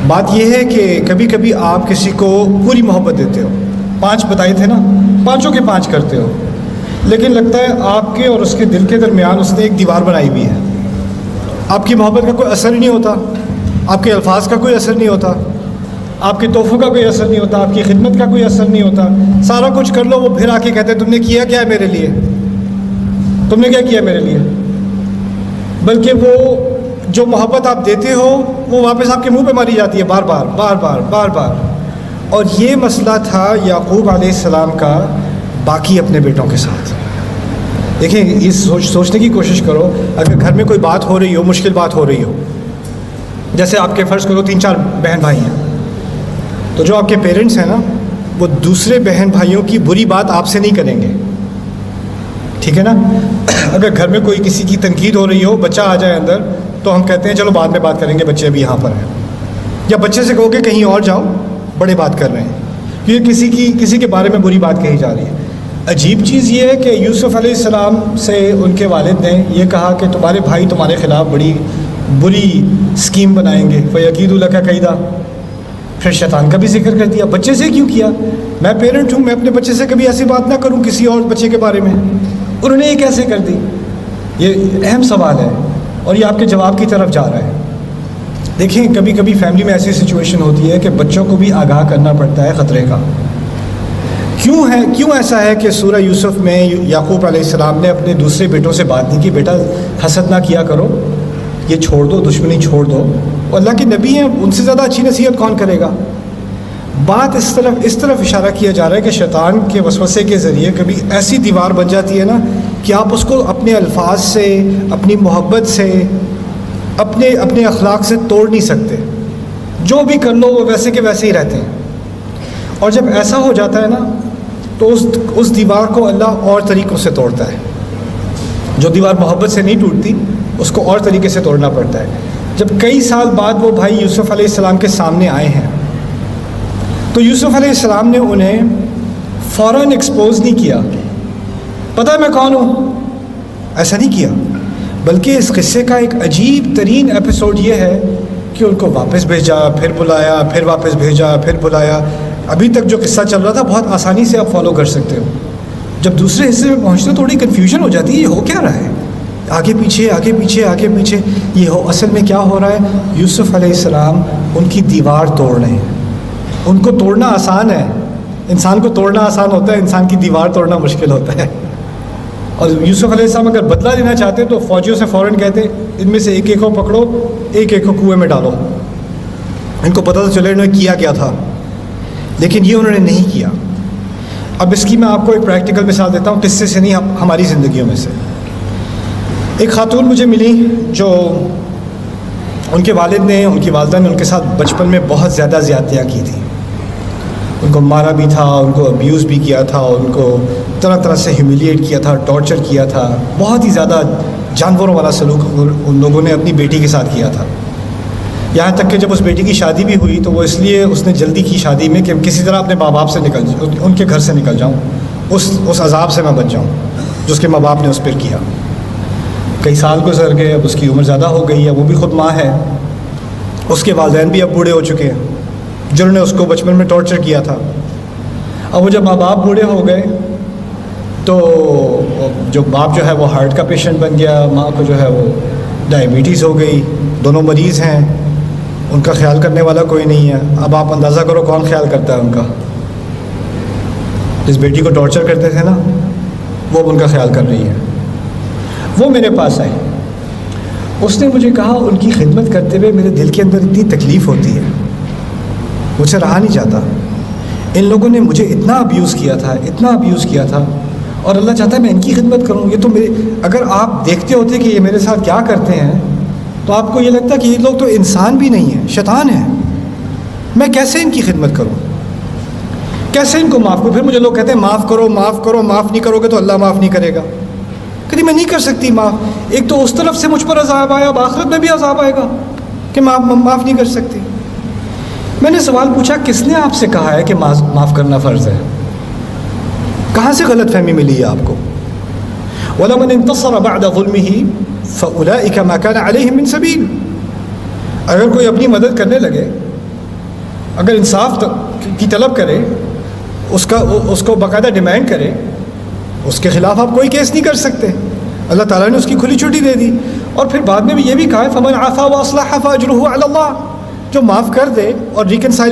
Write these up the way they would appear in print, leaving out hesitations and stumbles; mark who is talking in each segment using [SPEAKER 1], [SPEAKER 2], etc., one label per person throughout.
[SPEAKER 1] بات یہ ہے کہ کبھی کبھی آپ کسی کو پوری محبت دیتے ہو، 5 بتائے تھے نا، 5 کے 5 کرتے ہو، لیکن لگتا ہے آپ کے اور اس کے دل کے درمیان اس نے ایک دیوار بنائی ہوئی ہے. آپ کی محبت کا کوئی اثر نہیں ہوتا، آپ کے الفاظ کا کوئی اثر نہیں ہوتا، آپ کے تحفوں کا کوئی اثر نہیں ہوتا، آپ کی خدمت کا کوئی اثر نہیں ہوتا. سارا کچھ کر لو، وہ پھر آ کے کہتے ہیں تم نے کیا کیا ہے میرے لیے، تم نے کیا کیا میرے لیے. بلکہ وہ جو محبت آپ دیتے ہو وہ واپس آپ کے منہ پہ ماری جاتی ہے بار بار بار بار بار بار. اور یہ مسئلہ تھا یعقوب علیہ السلام کا باقی اپنے بیٹوں کے ساتھ. دیکھیں، یہ سوچنے کی کوشش کرو، اگر گھر میں کوئی بات ہو رہی ہو، مشکل بات ہو رہی ہو، جیسے آپ کے فرض کرو 3-4 بہن بھائی ہیں، تو جو آپ کے پیرنٹس ہیں نا، وہ دوسرے بہن بھائیوں کی بری بات آپ سے نہیں کریں گے، ٹھیک ہے نا. اگر گھر میں کوئی کسی کی تنقید ہو رہی ہو، بچہ آ جائے اندر، تو ہم کہتے ہیں چلو بعد میں بات کریں گے، بچے ابھی یہاں پر ہیں. یا بچے سے کہو کہ کہیں اور جاؤ، بڑے بات کر رہے ہیں، کیونکہ کسی کے بارے میں بری بات کہی جا رہی ہے. عجیب چیز یہ ہے کہ یوسف علیہ السلام سے ان کے والد نے یہ کہا کہ تمہارے بھائی تمہارے خلاف بڑی بری اسکیم بنائیں گے، فَيَكِيدُ لَكَ كَيْدًا. پھر شیطان کا بھی ذکر کر دیا. بچے سے کیوں کیا؟ میں پیرنٹ ہوں، میں اپنے بچے سے کبھی ایسی بات نہ کروں کسی اور بچے کے بارے میں. انہوں نے یہ کیسے کر دی؟ یہ اہم سوال ہے اور یہ آپ کے جواب کی طرف جا رہا ہے. دیکھیں، کبھی کبھی فیملی میں ایسی سچویشن ہوتی ہے کہ بچوں کو بھی آگاہ کرنا پڑتا ہے خطرے کا. کیوں ایسا ہے کہ سورہ یوسف میں یعقوب علیہ السلام نے اپنے دوسرے بیٹوں سے بات نہیں کی، بیٹا حسد نہ کیا کرو، یہ چھوڑ دو، دشمنی چھوڑ دو. اور اللہ کے نبی ہیں، ان سے زیادہ اچھی نصیحت کون کرے گا؟ بات اس طرف اشارہ کیا جا رہا ہے کہ شیطان کے وسوسے کے ذریعے کبھی ایسی دیوار بن جاتی ہے نا کہ آپ اس کو اپنے الفاظ سے، اپنی محبت سے، اپنے اخلاق سے توڑ نہیں سکتے. جو بھی کر لو وہ ویسے کے ویسے ہی رہتے ہیں. اور جب ایسا ہو جاتا ہے نا تو اس دیوار کو اللہ اور طریقوں سے توڑتا ہے. جو دیوار محبت سے نہیں ٹوٹتی اس کو اور طریقے سے توڑنا پڑتا ہے. جب کئی سال بعد وہ بھائی یوسف علیہ السلام کے سامنے آئے ہیں تو یوسف علیہ السلام نے انہیں فوراً ایکسپوز نہیں کیا، پتہ ہے میں کون ہوں، ایسا نہیں کیا. بلکہ اس قصے کا ایک عجیب ترین ایپیسوڈ یہ ہے کہ ان کو واپس بھیجا، پھر بلایا، پھر واپس بھیجا، پھر بلایا. ابھی تک جو قصہ چل رہا تھا بہت آسانی سے آپ فالو کر سکتے ہو. جب دوسرے حصے میں پہنچتے ہو تھوڑی کنفیوژن ہو جاتی ہے، یہ ہو کیا رہا ہے، آگے پیچھے آگے پیچھے آگے پیچھے. یہ اصل میں کیا ہو رہا ہے؟ یوسف علیہ السلام ان کی دیوار توڑ رہے ہیں. ان کو توڑنا آسان ہے، انسان کو توڑنا آسان ہوتا ہے، انسان کی دیوار توڑنا مشکل ہوتا ہے. اور یوسف علیہ السلام اگر بدلہ لینا چاہتے تو فوجیوں سے فوراً کہتے ان میں سے ایک ایک کو پکڑو، ایک ایک کو کنویں میں ڈالو، ان کو پتہ تو چلے انہوں نے کیا تھا. لیکن یہ انہوں نے نہیں کیا. اب اس کی میں آپ کو ایک پریکٹیکل مثال دیتا ہوں، قصے سے نہیں، ہماری زندگیوں میں سے. ایک خاتون مجھے ملی جو ان کے والد نے، ان کی والدہ نے ان کے ساتھ بچپن میں بہت زیادہ زیادتیاں کی تھیں. ان کو مارا بھی تھا، ان کو ابیوز بھی کیا تھا، ان کو طرح طرح سے ہیوملیٹ کیا تھا، ٹارچر کیا تھا. بہت ہی زیادہ جانوروں والا سلوک ان لوگوں نے اپنی بیٹی کے ساتھ کیا تھا. یہاں تک کہ جب اس بیٹی کی شادی بھی ہوئی تو وہ اس لیے اس نے جلدی کی شادی میں کہ کسی طرح اپنے ماں باپ سے ان کے گھر سے نکل جاؤں، اس عذاب سے میں بچ جاؤں جو اس کے ماں باپ نے اس پر کیا. کئی سال گزر گئے، اب اس کی عمر زیادہ ہو گئی ہے، وہ بھی خود ماں ہے، اس کے والدین بھی اب بوڑھے ہو چکے ہیں جنہوں نے اس کو بچپن میں ٹارچر کیا تھا. اب وہ جب ماں باپ بوڑھے ہو گئے تو جو باپ جو ہے وہ ہارٹ کا پیشنٹ بن گیا، ماں کو جو ہے وہ ڈائبٹیز ہو گئی، دونوں مریض ہیں، ان کا خیال کرنے والا کوئی نہیں ہے. اب آپ اندازہ کرو کون خیال کرتا ہے ان کا؟ جس بیٹی کو ٹارچر کرتے تھے نا وہ اب ان کا خیال کر رہی ہے. وہ میرے پاس آئی، اس نے مجھے کہا ان کی خدمت کرتے ہوئے میرے دل کے اندر اتنی تکلیف ہوتی ہے، مجھ سے رہا نہیں جاتا. ان لوگوں نے مجھے اتنا ابیوز کیا تھا، اتنا ابیوز کیا تھا، اور اللہ چاہتا ہے میں ان کی خدمت کروں. یہ تو اگر آپ دیکھتے ہوتے کہ یہ میرے ساتھ کیا کرتے ہیں تو آپ کو یہ لگتا کہ یہ لوگ تو انسان بھی نہیں ہیں، شیطان ہیں. میں کیسے ان کی خدمت کروں، کیسے ان کو معاف کروں؟ پھر مجھے لوگ کہتے ہیں معاف کرو معاف کرو، معاف نہیں کرو گے تو اللہ معاف نہیں کرے گا. کہتی میں نہیں کر سکتی معاف. ایک تو اس طرف سے مجھ پر عذاب آیا، اب آخرت میں بھی عذاب آئے گا کہ معاف نہیں کر سکتی. میں نے سوال پوچھا کس نے آپ سے کہا ہے کہ معاف کرنا فرض ہے؟ کہاں سے غلط فہمی ملی ہے آپ کو؟ وَلَمَنِ انتَصَرَ بَعْدَ ظُلْمِهِ فَأُولَٰئِكَ مَا كَانَ عَلَيْهِم مِّن سَبِيلٍ. اگر کوئی اپنی مدد کرنے لگے اگر انصاف کی طلب کرے، اس کو باقاعدہ ڈیمانڈ کرے، اس کے خلاف آپ کوئی کیس نہیں کر سکتے. اللہ تعالیٰ نے اس کی کھلی چھٹی دے دی. اور پھر بعد میں بھی یہ بھی کہا ہے فمن عفا واصلح فاجرہ علی اللہ، جو معاف کر دے اور ریکنسائل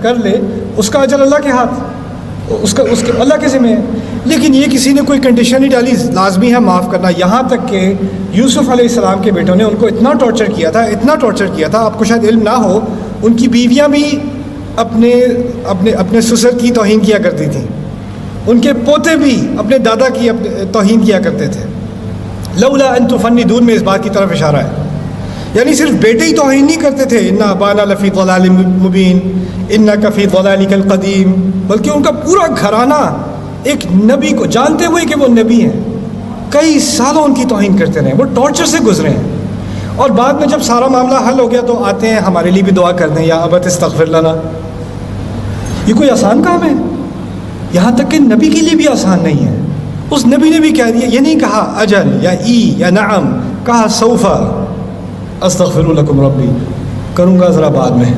[SPEAKER 1] کر لے، اس کا اجر اللہ کے ہاتھ، اس کے اللہ کے ذمہ ہے. لیکن یہ کسی نے کوئی کنڈیشن نہیں ڈالی، لازمی ہے معاف کرنا. یہاں تک کہ یوسف علیہ السلام کے بیٹوں نے ان کو اتنا ٹارچر کیا تھا، آپ کو شاید علم نہ ہو، ان کی بیویاں بھی اپنے سسر کی توہین کیا کرتی تھیں، ان کے پوتے بھی اپنے دادا کی توہین کیا کرتے تھے. لولا ان تفندون میں اس بات کی طرف اشارہ ہے، یعنی صرف بیٹے ہی توہین نہیں کرتے تھے، انا ابانا لفی ضلال مبین انک فی ضلالک القدیم، بلکہ ان کا پورا گھرانہ ایک نبی کو جانتے ہوئے کہ وہ نبی ہیں کئی سالوں ان کی توہین کرتے رہے، وہ ٹارچر سے گزرے ہیں. اور بعد میں جب سارا معاملہ حل ہو گیا تو آتے ہیں ہمارے لیے بھی دعا کر دیں، یا ابت استغفر لنا. یہ کوئی آسان کام ہے؟ یہاں تک کہ نبی کے لیے بھی آسان نہیں ہے. اس نبی نے بھی کہہ دیا، یہ نہیں کہا اجل یا ای یا نعم، کہا سوفا استغفر لکم ربی، کروں گا ذرا بعد میں،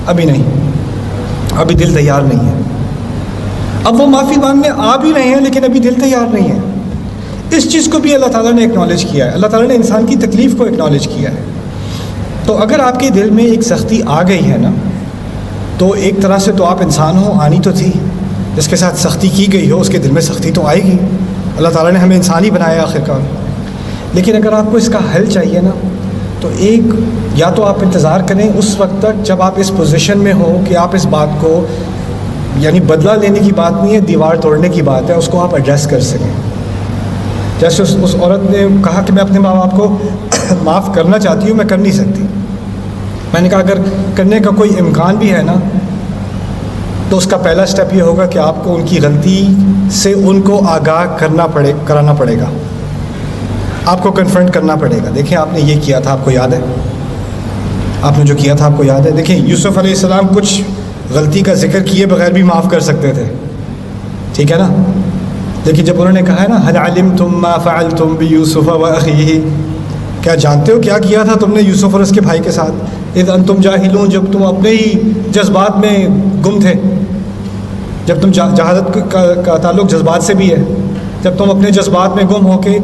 [SPEAKER 1] ابھی نہیں، ابھی دل تیار نہیں ہے. اب وہ معافی مانگنے آ بھی رہے ہیں لیکن ابھی دل تیار نہیں ہے. اس چیز کو بھی اللہ تعالیٰ نے اکنالج کیا ہے، اللہ تعالیٰ نے انسان کی تکلیف کو اکنالج کیا ہے. تو اگر آپ کے دل میں ایک سختی آ گئی ہے نا، تو ایک طرح سے تو آپ انسان ہو، آنی تو تھی، جس کے ساتھ سختی کی گئی ہو اس کے دل میں سختی تو آئے گی. اللہ تعالیٰ نے ہمیں انسان ہی بنایا آخر کار. لیکن اگر آپ کو اس کا حل چاہیے نا، تو یا تو آپ انتظار کریں اس وقت تک جب آپ اس پوزیشن میں ہو کہ آپ اس بات کو، یعنی بدلہ لینے کی بات نہیں ہے، دیوار توڑنے کی بات ہے، اس کو آپ ایڈریس کر سکیں. جیسے اس عورت نے کہا کہ میں اپنے ماں باپ کو معاف کرنا چاہتی ہوں، میں کر نہیں سکتی. میں نے کہا اگر کرنے کا کوئی امکان بھی ہے نا، تو اس کا پہلا سٹیپ یہ ہوگا کہ آپ کو ان کی غلطی سے ان کو آگاہ کرانا پڑے گا، آپ کو کنفرنٹ کرنا پڑے گا. دیکھیں آپ نے یہ کیا تھا، آپ کو یاد ہے؟ آپ نے جو کیا تھا آپ کو یاد ہے؟ دیکھیں یوسف علیہ السلام کچھ غلطی کا ذکر کیے بغیر بھی معاف کر سکتے تھے، ٹھیک ہے نا؟ لیکن جب انہوں نے کہا ہے نا هل علمتم ما فعلتم بيوسف واخيه، کیا جانتے ہو کیا کیا تھا تم نے یوسف اور اس کے بھائی کے ساتھ؟ اذ انتم جاہلون، جب تم اپنے ہی جذبات میں گم تھے. جب تم جہالت کا تعلق جذبات سے بھی ہے، جب تم اپنے جذبات میں گم ہو کے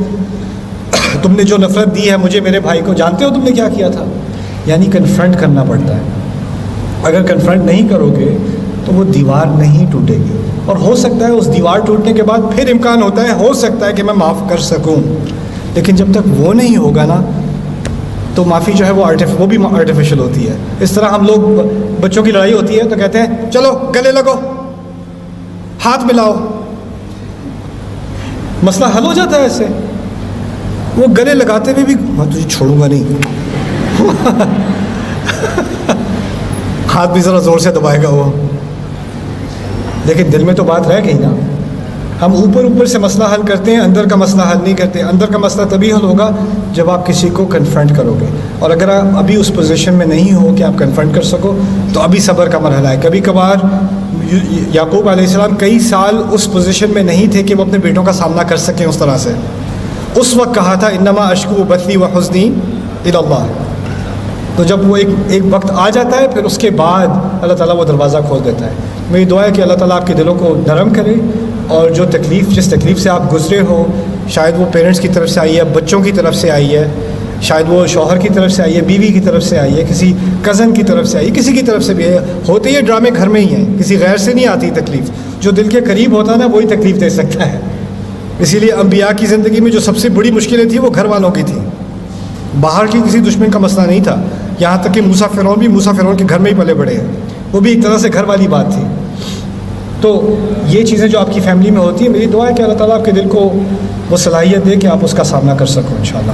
[SPEAKER 1] تم نے جو نفرت دی ہے مجھے، میرے بھائی کو، جانتے ہو تم نے کیا کیا تھا؟ یعنی کنفرنٹ کرنا پڑتا ہے. اگر کنفرنٹ نہیں کرو گے تو وہ دیوار نہیں ٹوٹے گی. اور ہو سکتا ہے اس دیوار ٹوٹنے کے بعد پھر امکان ہوتا ہے، ہو سکتا ہے کہ میں معاف کر سکوں، لیکن جب تک وہ نہیں ہوگا نا تو معافی جو ہے وہ بھی آرٹیفیشل ہوتی ہے. اس طرح ہم لوگ، بچوں کی لڑائی ہوتی ہے تو کہتے ہیں چلو گلے لگو، ہاتھ ملاؤ، مسئلہ حل ہو جاتا ہے ایسے. وہ گلے لگاتے ہوئے بھی میں تجھے چھوڑوں گا نہیں، ہاتھ بھی ذرا زور سے دبائے گا وہ، لیکن دل میں تو بات رہ گئی نا. ہم اوپر سے مسئلہ حل کرتے ہیں، اندر کا مسئلہ حل نہیں کرتے. اندر کا مسئلہ تبھی حل ہوگا جب آپ کسی کو کنفرنٹ کرو گے. اور اگر آپ ابھی اس پوزیشن میں نہیں ہو کہ آپ کنفرنٹ کر سکو تو ابھی صبر کا مرحلہ ہے. کبھی کبھار یعقوب علیہ السلام کئی سال اس پوزیشن میں نہیں تھے کہ وہ اپنے بیٹوں کا سامنا کر سکیں اس طرح سے. اس وقت کہا تھا انما اشکو بثی و حزنی الی اللہ. تو جب وہ ایک وقت آ جاتا ہے پھر اس کے بعد اللہ تعالیٰ وہ دروازہ کھول دیتا ہے. میری دعا ہے کہ اللہ تعالیٰ آپ کے دلوں کو نرم کرے، اور جو جس تکلیف سے آپ گزرے ہو، شاید وہ پیرنٹس کی طرف سے آئی ہے، بچوں کی طرف سے آئی ہے، شاید وہ شوہر کی طرف سے آئی ہے، بیوی کی طرف سے آئی ہے، کسی کزن کی طرف سے آئی ہے، کسی کی طرف سے بھی ہے. ہوتے یہ ڈرامے گھر میں ہی ہیں، کسی غیر سے نہیں آتی تکلیف. جو دل کے قریب ہوتا ہے نا وہی تکلیف دے سکتا ہے. اسی لیے انبیاء کی زندگی میں جو سب سے بڑی مشکلیں تھیں وہ گھر والوں کی تھیں، باہر کی کسی دشمن کا مسئلہ نہیں تھا. یہاں تک کہ موسیٰ فرعون کے گھر میں ہی پلے بڑے ہیں، وہ بھی ایک طرح سے گھر والی بات تھی. تو یہ چیزیں جو آپ کی فیملی میں ہوتی ہیں، میری دعا ہے کہ اللہ تعالیٰ آپ کے دل کو وہ صلاحیت دے کہ آپ اس کا سامنا کر سکو انشاءاللہ.